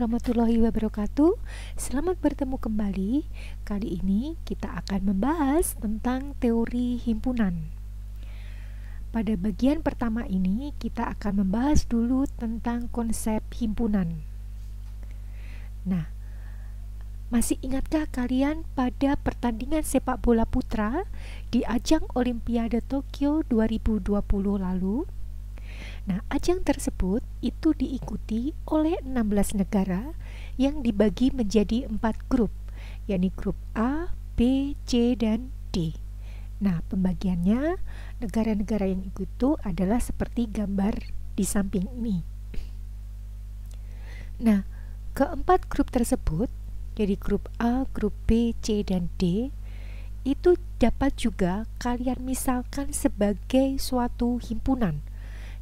warahmatullahi wabarakatuh. Selamat bertemu kembali. Kali ini kita akan membahas tentang teori himpunan. Pada bagian pertama ini kita akan membahas dulu tentang konsep himpunan. Nah, masih ingatkah kalian pada pertandingan sepak bola putra di ajang Olimpiade Tokyo 2020 lalu? Nah, ajang tersebut itu diikuti oleh 16 negara yang dibagi menjadi 4 grup, yakni grup A, B, C, dan D. Nah, pembagiannya negara-negara yang ikut itu adalah seperti gambar di samping ini. Nah, keempat grup tersebut, jadi grup A, grup B, C, dan D, itu dapat juga kalian misalkan sebagai suatu himpunan.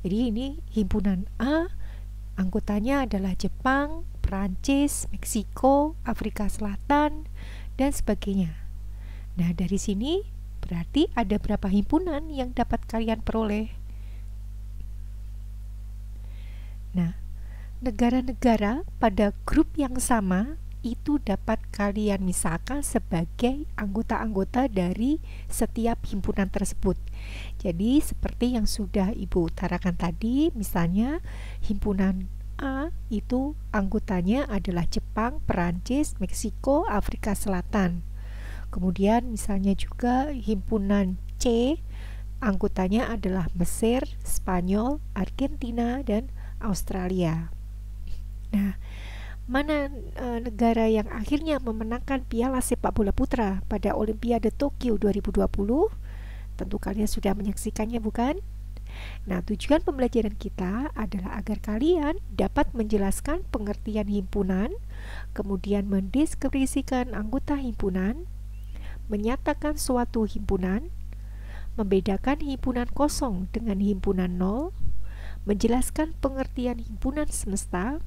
Jadi ini himpunan A, anggotanya adalah Jepang, Perancis, Meksiko, Afrika Selatan, dan sebagainya. Nah, dari sini berarti ada berapa himpunan yang dapat kalian peroleh? Nah, negara-negara pada grup yang sama itu dapat kalian misalkan sebagai anggota-anggota dari setiap himpunan tersebut. Jadi seperti yang sudah Ibu utarakan tadi, misalnya himpunan A itu anggotanya adalah Jepang, Perancis, Meksiko, Afrika Selatan. Kemudian misalnya juga himpunan C, anggotanya adalah Mesir, Spanyol, Argentina, dan Australia. Nah, mana negara yang akhirnya memenangkan piala sepak bola putra pada Olimpiade Tokyo 2020? Tentu kalian sudah menyaksikannya, bukan? Nah, tujuan pembelajaran kita adalah agar kalian dapat menjelaskan pengertian himpunan, kemudian mendeskripsikan anggota himpunan, menyatakan suatu himpunan, membedakan himpunan kosong dengan himpunan nol, menjelaskan pengertian himpunan semesta,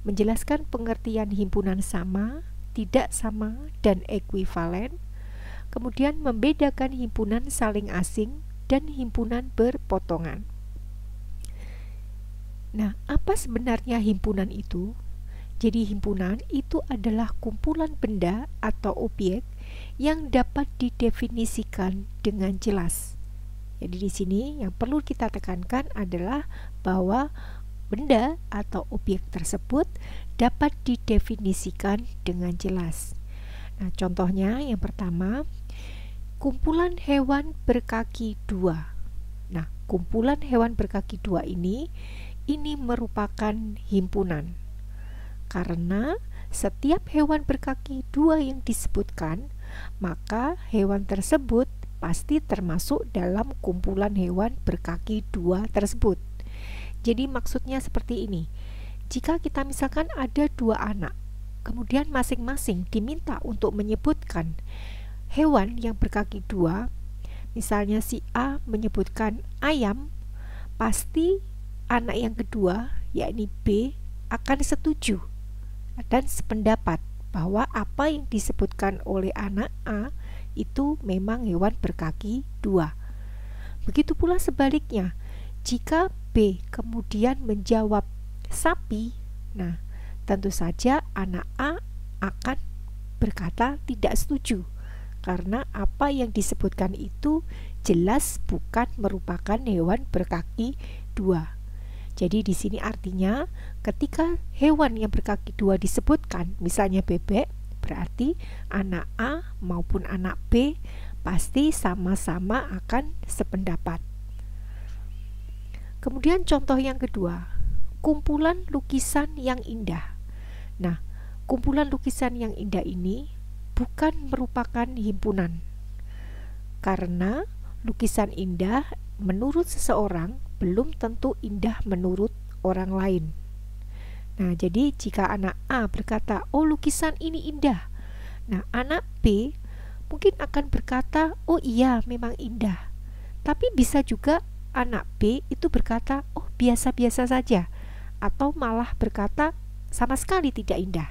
menjelaskan pengertian himpunan sama, tidak sama, dan ekuivalen, kemudian membedakan himpunan saling asing dan himpunan berpotongan. Nah, apa sebenarnya himpunan itu? Jadi himpunan itu adalah kumpulan benda atau objek yang dapat didefinisikan dengan jelas. Jadi di sini yang perlu kita tekankan adalah bahwa benda atau objek tersebut dapat didefinisikan dengan jelas. Nah, contohnya yang pertama, kumpulan hewan berkaki dua. Nah, kumpulan hewan berkaki dua ini merupakan himpunan. Karena setiap hewan berkaki dua yang disebutkan, maka hewan tersebut pasti termasuk dalam kumpulan hewan berkaki dua tersebut. Jadi maksudnya seperti ini, jika kita misalkan ada dua anak, kemudian masing-masing diminta untuk menyebutkan hewan yang berkaki dua, misalnya si A menyebutkan ayam, pasti anak yang kedua, yakni B, akan setuju dan sependapat bahwa apa yang disebutkan oleh anak A itu memang hewan berkaki dua. Begitu pula sebaliknya, jika B kemudian menjawab sapi, nah tentu saja anak A akan berkata tidak setuju karena apa yang disebutkan itu jelas bukan merupakan hewan berkaki dua. Jadi di sini artinya ketika hewan yang berkaki dua disebutkan, misalnya bebek, berarti anak A maupun anak B pasti sama-sama akan sependapat. Kemudian contoh yang kedua, kumpulan lukisan yang indah. Nah, kumpulan lukisan yang indah ini bukan merupakan himpunan. Karena lukisan indah menurut seseorang belum tentu indah menurut orang lain. Nah, jadi jika anak A berkata, "Oh, lukisan ini indah." Nah, anak B mungkin akan berkata, "Oh iya, memang indah." Tapi bisa juga anak B itu berkata, "Oh, biasa-biasa saja," atau malah berkata sama sekali tidak indah.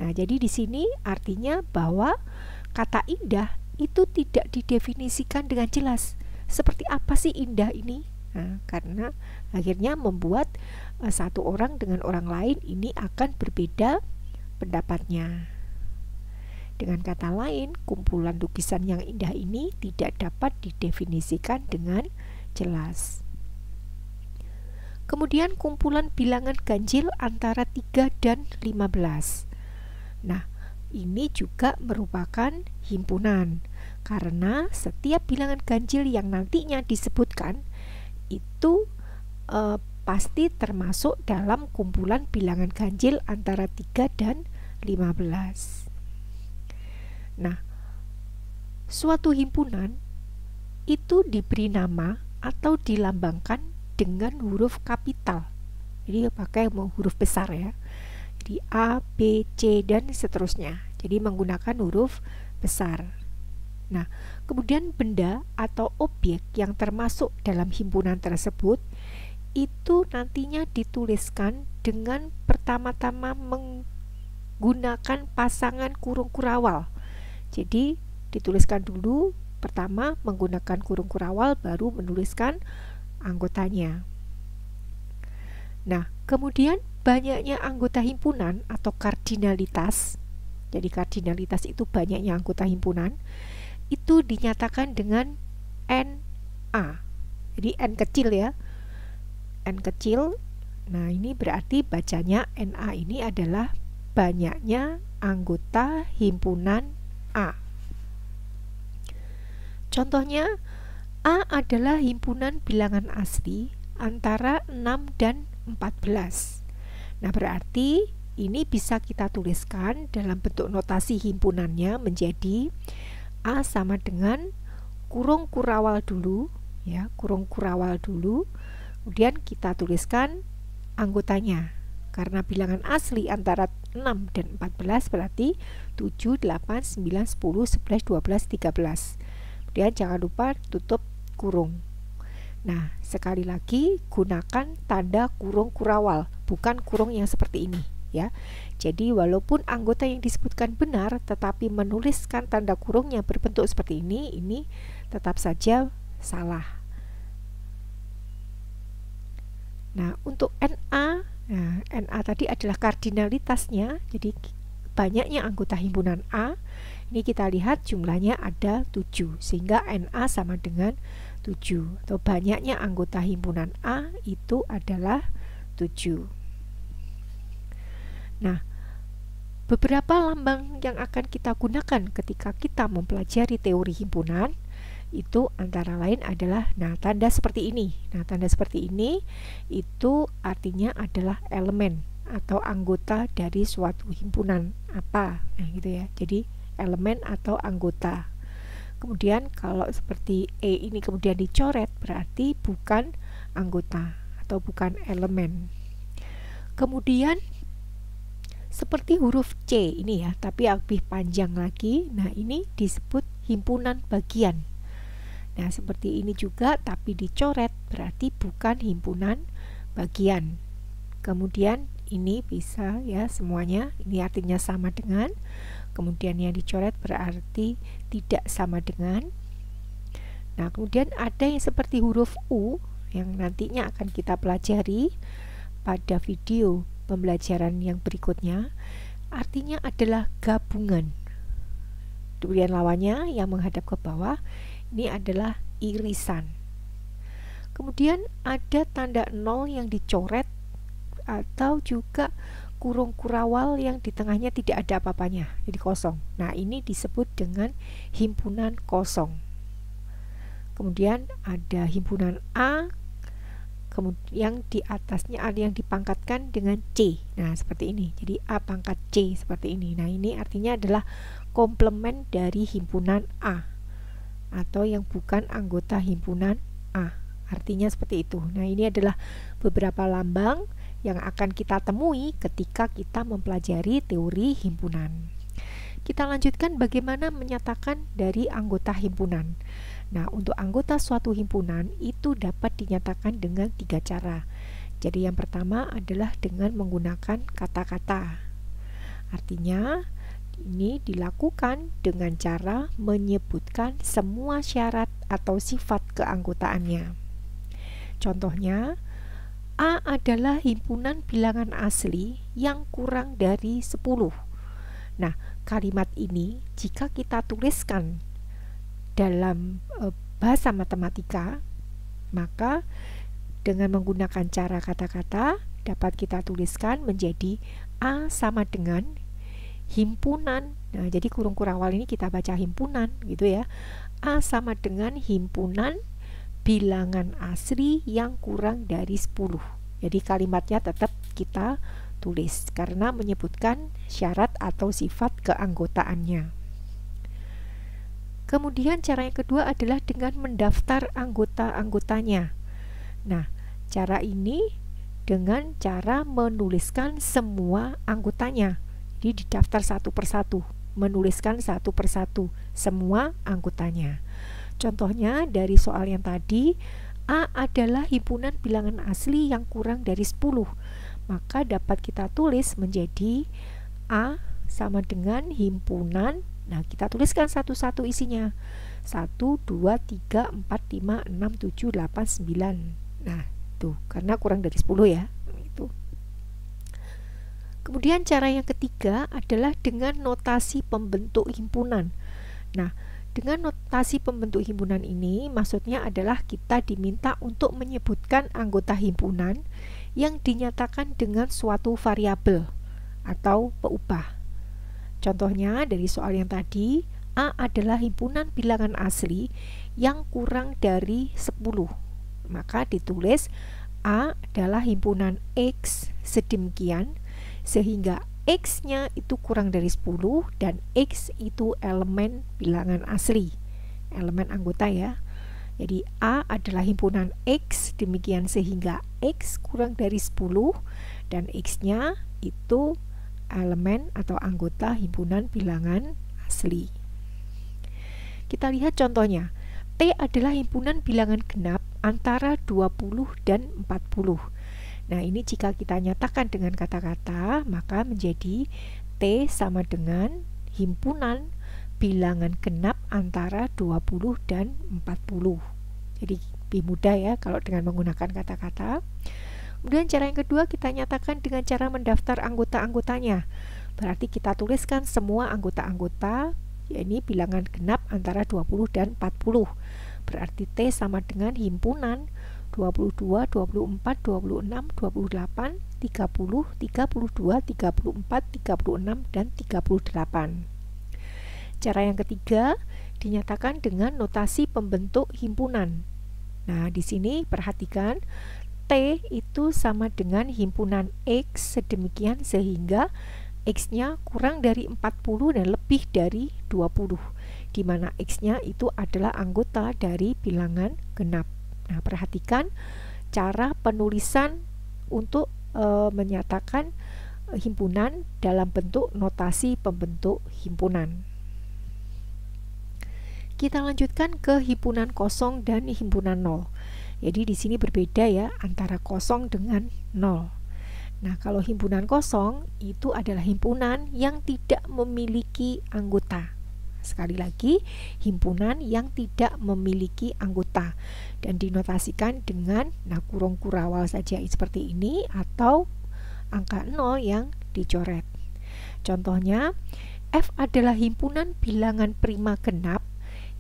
Nah, jadi di sini artinya bahwa kata indah itu tidak didefinisikan dengan jelas. Seperti apa sih indah ini? Nah, karena akhirnya membuat satu orang dengan orang lain ini akan berbeda pendapatnya. Dengan kata lain, kumpulan lukisan yang indah ini tidak dapat didefinisikan dengan jelas. Kemudian kumpulan bilangan ganjil antara 3 dan 15. Nah, ini juga merupakan himpunan karena setiap bilangan ganjil yang nantinya disebutkan itu pasti termasuk dalam kumpulan bilangan ganjil antara 3 dan 15. Nah, suatu himpunan itu diberi nama atau dilambangkan dengan huruf kapital. Jadi pakai huruf besar ya. Jadi A, B, C dan seterusnya. Jadi menggunakan huruf besar. Nah, kemudian benda atau objek yang termasuk dalam himpunan tersebut itu nantinya dituliskan dengan pertama-tama menggunakan pasangan kurung kurawal. Jadi dituliskan dulu pertama menggunakan kurung kurawal, baru menuliskan anggotanya. Nah, kemudian banyaknya anggota himpunan atau kardinalitas. Jadi kardinalitas itu banyaknya anggota himpunan. Itu dinyatakan dengan NA. Jadi N kecil ya. N kecil. Nah, ini berarti bacanya NA ini adalah banyaknya anggota himpunan A. Contohnya, A adalah himpunan bilangan asli antara 6 dan 14. Nah, berarti ini bisa kita tuliskan dalam bentuk notasi himpunannya menjadi A sama dengan kurung kurawal dulu ya, kurung kurawal dulu. Kemudian kita tuliskan anggotanya. Karena bilangan asli antara 6 dan 14 berarti 7, 8, 9, 10, 11, 12, 13. Kemudian jangan lupa tutup kurung. Nah, sekali lagi gunakan tanda kurung kurawal, bukan kurung yang seperti ini ya. Jadi walaupun anggota yang disebutkan benar, tetapi menuliskan tanda kurung yang berbentuk seperti ini tetap saja salah. Nah, untuk NA, NA tadi adalah kardinalitasnya, jadi banyaknya anggota himpunan A. Ini kita lihat jumlahnya ada 7, sehingga NA sama dengan 7, atau banyaknya anggota himpunan A itu adalah 7. Nah, beberapa lambang yang akan kita gunakan ketika kita mempelajari teori himpunan itu antara lain adalah tanda seperti ini. Nah, tanda seperti ini itu artinya adalah elemen atau anggota dari suatu himpunan apa. Nah, gitu ya. Jadi elemen atau anggota. Kemudian kalau seperti E ini kemudian dicoret berarti bukan anggota atau bukan elemen. Kemudian seperti huruf C ini ya, tapi lebih panjang lagi. Nah, ini disebut himpunan bagian. Nah, seperti ini juga tapi dicoret berarti bukan himpunan bagian. Kemudian ini bisa ya semuanya, ini artinya sama dengan. Kemudian yang dicoret berarti tidak sama dengan. Nah, kemudian ada yang seperti huruf U yang nantinya akan kita pelajari pada video pembelajaran yang berikutnya, artinya adalah gabungan. Kemudian lawannya yang menghadap ke bawah, ini adalah irisan. Kemudian ada tanda 0 yang dicoret atau juga kurung kurawal yang di tengahnya tidak ada apa-apanya, jadi kosong. Nah, ini disebut dengan himpunan kosong. Kemudian ada himpunan A, kemudian di atasnya ada yang dipangkatkan dengan C. Nah, seperti ini. Jadi A pangkat C seperti ini. Nah, ini artinya adalah komplement dari himpunan A atau yang bukan anggota himpunan A. Artinya seperti itu. Nah, ini adalah beberapa lambang yang akan kita temui ketika kita mempelajari teori himpunan. Kita lanjutkan bagaimana menyatakan dari anggota himpunan. Nah, untuk anggota suatu himpunan itu dapat dinyatakan dengan 3 cara. Jadi yang pertama adalah dengan menggunakan kata-kata. Artinya ini dilakukan dengan cara menyebutkan semua syarat atau sifat keanggotaannya. Contohnya, A adalah himpunan bilangan asli yang kurang dari 10. Nah, kalimat ini jika kita tuliskan dalam bahasa matematika, maka dengan menggunakan cara kata-kata dapat kita tuliskan menjadi A sama dengan himpunan. Nah, jadi kurung kurawal ini kita baca himpunan gitu ya. A sama dengan himpunan bilangan asli yang kurang dari 10. Jadi kalimatnya tetap kita tulis karena menyebutkan syarat atau sifat keanggotaannya. Kemudian cara yang kedua adalah dengan mendaftar anggota-anggotanya. Nah, cara ini dengan cara menuliskan semua anggotanya. Jadi didaftar satu persatu, menuliskan satu persatu semua anggotanya. Contohnya dari soal yang tadi, A adalah himpunan bilangan asli yang kurang dari 10. Maka dapat kita tulis menjadi A sama dengan himpunan. Nah, kita tuliskan satu-satu isinya. 1, 2, 3, 4, 5, 6, 7, 8, 9. Nah, tuh, karena kurang dari 10 ya. Itu. Kemudian cara yang ketiga adalah dengan notasi pembentuk himpunan. Nah, dengan notasi pembentuk himpunan ini maksudnya adalah kita diminta untuk menyebutkan anggota himpunan yang dinyatakan dengan suatu variabel atau peubah. Contohnya dari soal yang tadi, A adalah himpunan bilangan asli yang kurang dari 10. Maka ditulis A adalah himpunan X sedemikian sehingga X-nya itu kurang dari 10 dan X itu elemen bilangan asli, elemen anggota ya. Jadi A adalah himpunan X demikian sehingga X kurang dari 10 dan X-nya itu elemen atau anggota himpunan bilangan asli. Kita lihat contohnya. T adalah himpunan bilangan genap antara 20 dan 40. Nah, ini jika kita nyatakan dengan kata-kata, maka menjadi T sama dengan himpunan bilangan genap antara 20 dan 40. Jadi lebih mudah ya kalau dengan menggunakan kata-kata. Kemudian cara yang kedua kita nyatakan dengan cara mendaftar anggota-anggotanya. Berarti kita tuliskan semua anggota-anggota, yakni bilangan genap antara 20 dan 40. Berarti T sama dengan himpunan 22, 24, 26, 28, 30, 32, 34, 36, dan 38. Cara yang ketiga dinyatakan dengan notasi pembentuk himpunan. Nah, di sini perhatikan T itu sama dengan himpunan X sedemikian sehingga X-nya kurang dari 40 dan lebih dari 20, di mana X-nya itu adalah anggota dari bilangan genap. Nah, perhatikan cara penulisan untuk menyatakan himpunan dalam bentuk notasi pembentuk himpunan. Kita lanjutkan ke himpunan kosong dan himpunan nol. Jadi di sini berbeda ya antara kosong dengan nol. Nah, kalau himpunan kosong itu adalah himpunan yang tidak memiliki anggota. Sekali lagi, himpunan yang tidak memiliki anggota dan dinotasikan dengan kurung kurawal saja seperti ini atau angka 0 yang dicoret. Contohnya, F adalah himpunan bilangan prima genap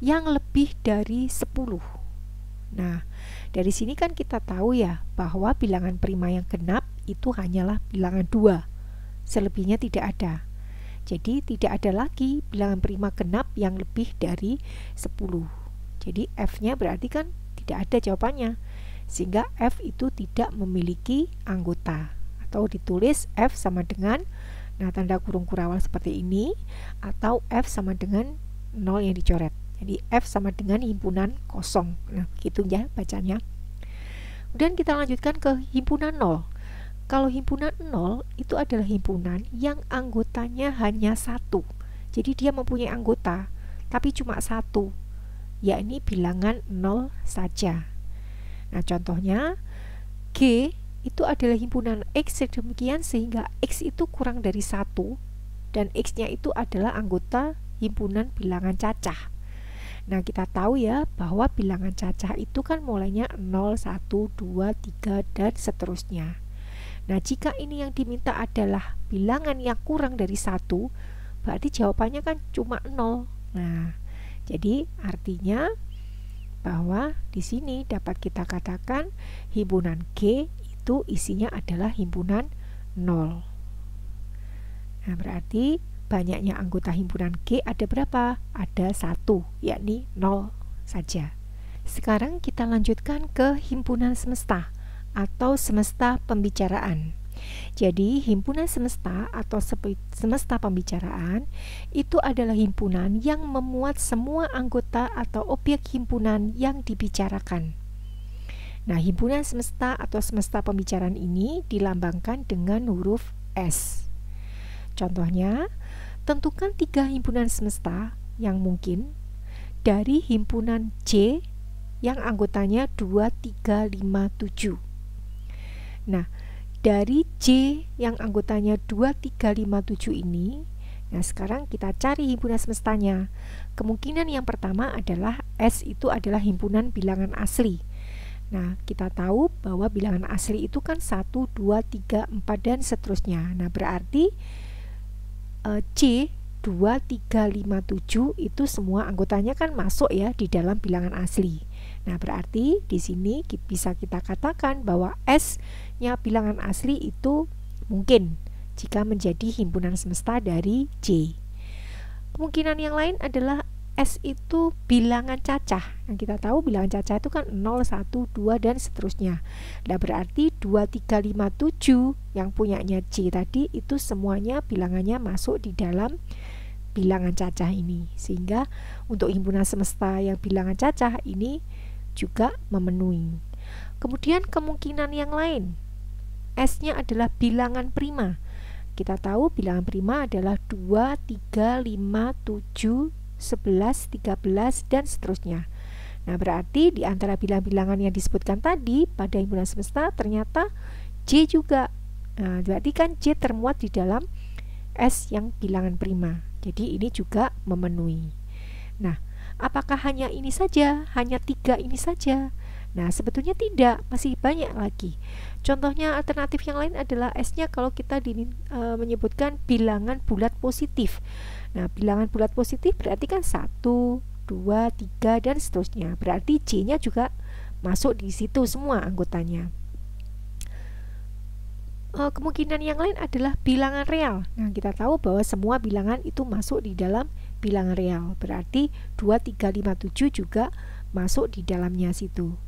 yang lebih dari 10. Nah, dari sini kan kita tahu ya bahwa bilangan prima yang genap itu hanyalah bilangan 2. Selebihnya tidak ada. Jadi tidak ada lagi bilangan prima genap yang lebih dari 10. Jadi F-nya berarti kan tidak ada jawabannya. Sehingga F itu tidak memiliki anggota. Atau ditulis F sama dengan tanda kurung kurawal seperti ini, atau F sama dengan 0 yang dicoret. Jadi F sama dengan himpunan kosong. Nah, begitu ya bacanya. Kemudian kita lanjutkan ke himpunan 0. Kalau himpunan 0 itu adalah himpunan yang anggotanya hanya 1. Jadi dia mempunyai anggota, tapi cuma 1, yakni bilangan 0 saja. Nah, contohnya G itu adalah himpunan X sedemikian sehingga X itu kurang dari 1 dan X-nya itu adalah anggota himpunan bilangan cacah. Nah, kita tahu ya bahwa bilangan cacah itu kan mulainya 0, 1, 2, 3, dan seterusnya. Nah, jika ini yang diminta adalah bilangan yang kurang dari 1, berarti jawabannya kan cuma 0. Nah, jadi artinya bahwa di sini dapat kita katakan himpunan G itu isinya adalah himpunan 0. Nah, berarti banyaknya anggota himpunan G ada berapa? Ada 1, yakni 0 saja. Sekarang kita lanjutkan ke himpunan semesta atau semesta pembicaraan. Jadi, himpunan semesta atau semesta pembicaraan itu adalah himpunan yang memuat semua anggota atau objek himpunan yang dibicarakan. Nah, himpunan semesta atau semesta pembicaraan ini dilambangkan dengan huruf S. Contohnya, tentukan 3 himpunan semesta yang mungkin dari himpunan C yang anggotanya 2, 3, 5, 7. Nah, dari J yang anggotanya 2, 3, 5, 7 ini, nah sekarang kita cari himpunan semestanya. Kemungkinan yang pertama adalah S itu adalah himpunan bilangan asli. Nah, kita tahu bahwa bilangan asli itu kan 1, 2, 3, 4, dan seterusnya. Nah, berarti C 2, 3, 5, 7 itu semua anggotanya kan masuk ya di dalam bilangan asli. Nah, berarti di sini bisa kita katakan bahwa S-nya bilangan asli itu mungkin jika menjadi himpunan semesta dari J. Kemungkinan yang lain adalah S itu bilangan cacah. Nah, kita tahu bilangan cacah itu kan 0, 1, 2, dan seterusnya. Nah, berarti 2, 3, 5, 7 yang punyanya J tadi itu semuanya bilangannya masuk di dalam bilangan cacah ini. Sehingga untuk himpunan semesta yang bilangan cacah ini juga memenuhi. Kemudian kemungkinan yang lain, S-nya adalah bilangan prima. Kita tahu bilangan prima adalah 2, 3, 5, 7, 11, 13, dan seterusnya. Nah, berarti di antara bilangan-bilangan yang disebutkan tadi pada himpunan semesta ternyata J juga. Nah, berarti kan J termuat di dalam S yang bilangan prima. Jadi ini juga memenuhi. Nah, apakah hanya ini saja? Hanya 3 ini saja? Nah, sebetulnya tidak, masih banyak lagi. Contohnya alternatif yang lain adalah S-nya kalau kita menyebutkan bilangan bulat positif. Nah, bilangan bulat positif berarti kan 1, 2, 3, dan seterusnya. Berarti J-nya juga masuk di situ semua anggotanya. Kemungkinan yang lain adalah bilangan real. Nah, kita tahu bahwa semua bilangan itu masuk di dalam bilangan real. Berarti 2, 3, 5, 7 juga masuk di dalamnya situ.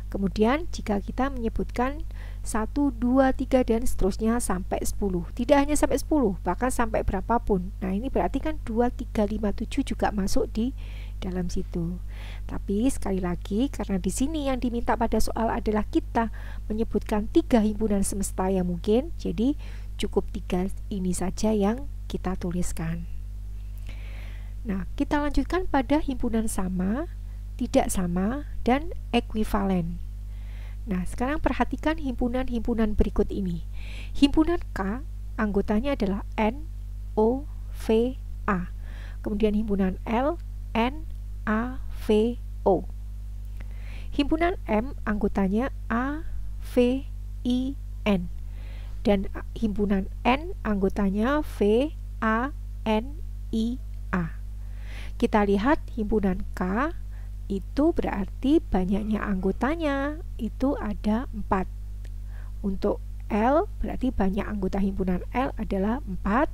Kemudian jika kita menyebutkan 1, 2, 3, dan seterusnya sampai 10. Tidak hanya sampai 10, bahkan sampai berapapun. Nah, ini berarti kan 2, 3, 5, 7 juga masuk di dalam situ. Tapi sekali lagi, karena di sini yang diminta pada soal adalah kita menyebutkan 3 himpunan semesta yang mungkin, jadi cukup 3 ini saja yang kita tuliskan. Nah, kita lanjutkan pada himpunan sama, tidak sama, dan ekuivalen. Nah, sekarang perhatikan himpunan-himpunan berikut ini. Himpunan K, anggotanya adalah N, O, V, A. Kemudian himpunan L, N, A, V, O. Himpunan M, anggotanya A, V, I, N. Dan himpunan N, anggotanya V, A, N, I, A. Kita lihat himpunan K itu berarti banyaknya anggotanya itu ada 4. Untuk L berarti banyak anggota himpunan L adalah 4.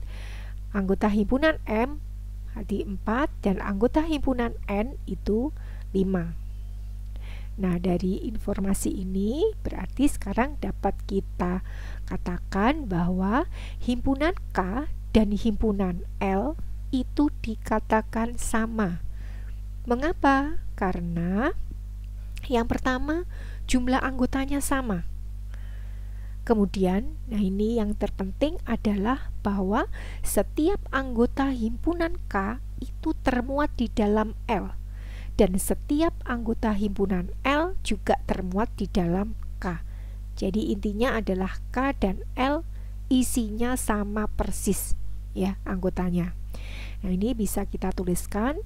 Anggota himpunan M berarti 4, dan anggota himpunan N itu 5. Nah, dari informasi ini berarti sekarang dapat kita katakan bahwa himpunan K dan himpunan L itu dikatakan sama. Mengapa? Karena yang pertama jumlah anggotanya sama. Kemudian, nah ini yang terpenting adalah bahwa setiap anggota himpunan K itu termuat di dalam L, dan setiap anggota himpunan L juga termuat di dalam K. Jadi intinya adalah K dan L isinya sama persis ya anggotanya. Nah, ini bisa kita tuliskan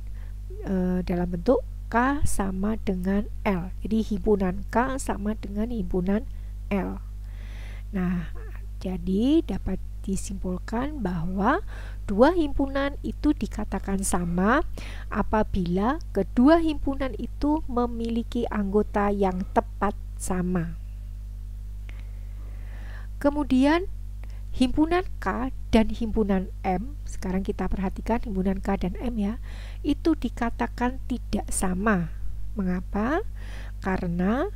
dalam bentuk K sama dengan L. Jadi himpunan K sama dengan himpunan L. Nah, jadi dapat disimpulkan bahwa dua himpunan itu dikatakan sama apabila kedua himpunan itu memiliki anggota yang tepat sama. Kemudian himpunan K dan himpunan M, sekarang kita perhatikan himpunan K dan M ya, itu dikatakan tidak sama. Mengapa? Karena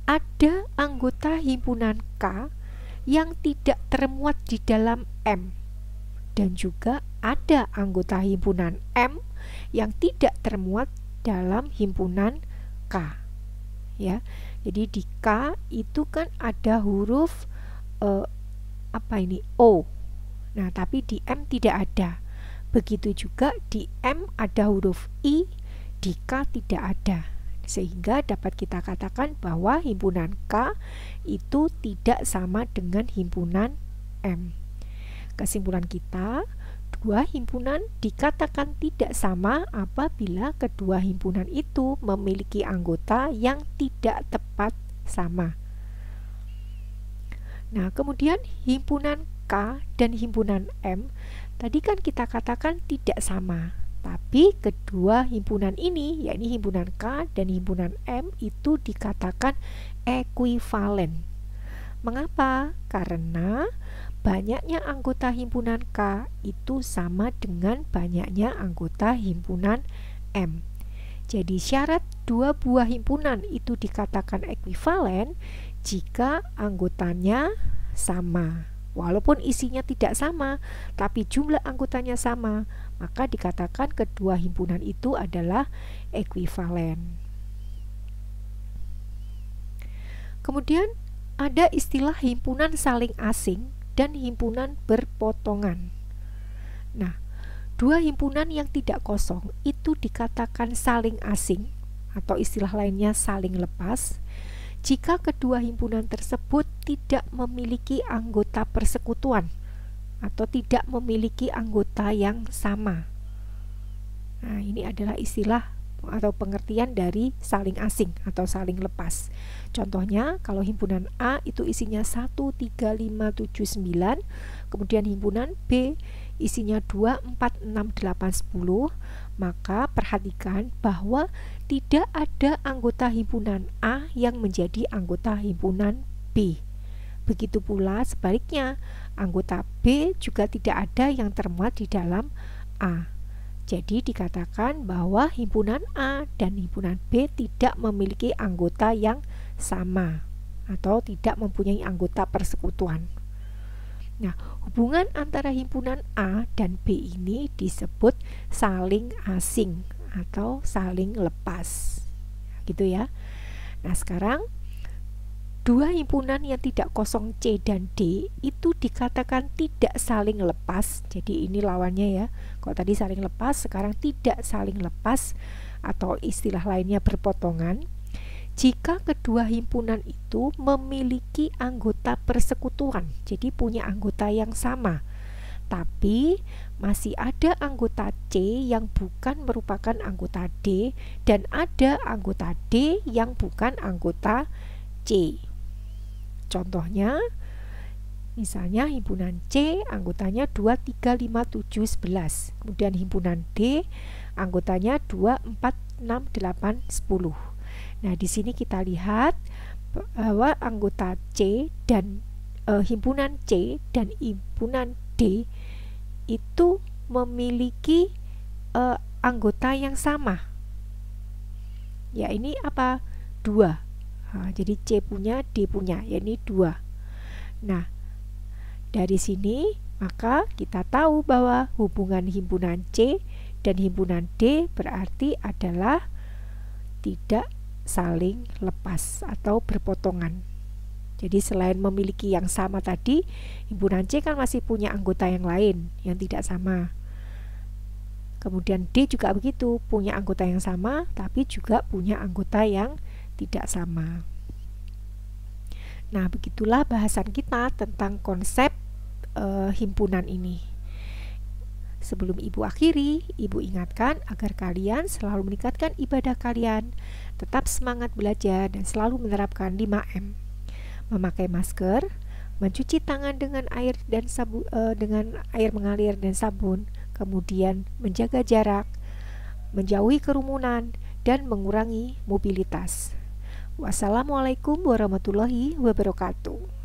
ada anggota himpunan K yang tidak termuat di dalam M, dan juga ada anggota himpunan M yang tidak termuat dalam himpunan K. Ya, jadi di K itu kan ada huruf O. Nah, tapi di M tidak ada. Begitu juga di M ada huruf I, di K tidak ada. Sehingga dapat kita katakan bahwa himpunan K itu tidak sama dengan himpunan M. Kesimpulan kita, dua himpunan dikatakan tidak sama apabila kedua himpunan itu memiliki anggota yang tidak tepat sama. Nah, kemudian himpunan K dan himpunan M tadi kan kita katakan tidak sama, tapi kedua himpunan ini, yakni himpunan K dan himpunan M, itu dikatakan ekuivalen. Mengapa? Karena banyaknya anggota himpunan K itu sama dengan banyaknya anggota himpunan M. Jadi syarat dua buah himpunan itu dikatakan ekuivalen jika anggotanya sama. Walaupun isinya tidak sama, tapi jumlah anggotanya sama, maka dikatakan kedua himpunan itu adalah ekuivalen. Kemudian ada istilah himpunan saling asing dan himpunan berpotongan. Nah, dua himpunan yang tidak kosong itu dikatakan saling asing atau istilah lainnya saling lepas jika kedua himpunan tersebut tidak memiliki anggota persekutuan atau tidak memiliki anggota yang sama. Nah, ini adalah istilah atau pengertian dari saling asing atau saling lepas. Contohnya, kalau himpunan A itu isinya 1, 3, 5, 7, 9, kemudian himpunan B isinya 2, 4, 6, 8, 10, maka perhatikan bahwa tidak ada anggota himpunan A yang menjadi anggota himpunan B. Begitu pula sebaliknya, anggota B juga tidak ada yang termuat di dalam A. Jadi dikatakan bahwa himpunan A dan himpunan B tidak memiliki anggota yang sama atau tidak mempunyai anggota persekutuan. Nah, hubungan antara himpunan A dan B ini disebut saling asing atau saling lepas. Gitu ya. Nah, sekarang dua himpunan yang tidak kosong C dan D itu dikatakan tidak saling lepas. Jadi ini lawannya ya. Kalau tadi saling lepas, sekarang tidak saling lepas atau istilah lainnya berpotongan. Jika kedua himpunan itu memiliki anggota persekutuan, jadi punya anggota yang sama, tapi masih ada anggota C yang bukan merupakan anggota D dan ada anggota D yang bukan anggota C. Contohnya, misalnya himpunan C anggotanya 2, 3, 5, 7, 11. Kemudian himpunan D anggotanya 2, 4, 6, 8, 10. Nah, di sini kita lihat bahwa anggota C dan himpunan C dan himpunan D itu memiliki anggota yang sama. Ya, ini apa? 2. Nah, jadi C punya, D punya, yakni 2. Nah, dari sini maka kita tahu bahwa hubungan himpunan C dan himpunan D berarti adalah tidak saling lepas atau berpotongan. Jadi selain memiliki yang sama tadi, himpunan C kan masih punya anggota yang lain yang tidak sama. Kemudian D juga begitu, punya anggota yang sama tapi juga punya anggota yang tidak sama. Nah, begitulah bahasan kita tentang konsep himpunan ini. Sebelum Ibu akhiri, Ibu ingatkan agar kalian selalu meningkatkan ibadah kalian, tetap semangat belajar dan selalu menerapkan 5M. Memakai masker, mencuci tangan dengan air mengalir dan sabun, kemudian menjaga jarak, menjauhi kerumunan, dan mengurangi mobilitas. Wassalamualaikum warahmatullahi wabarakatuh.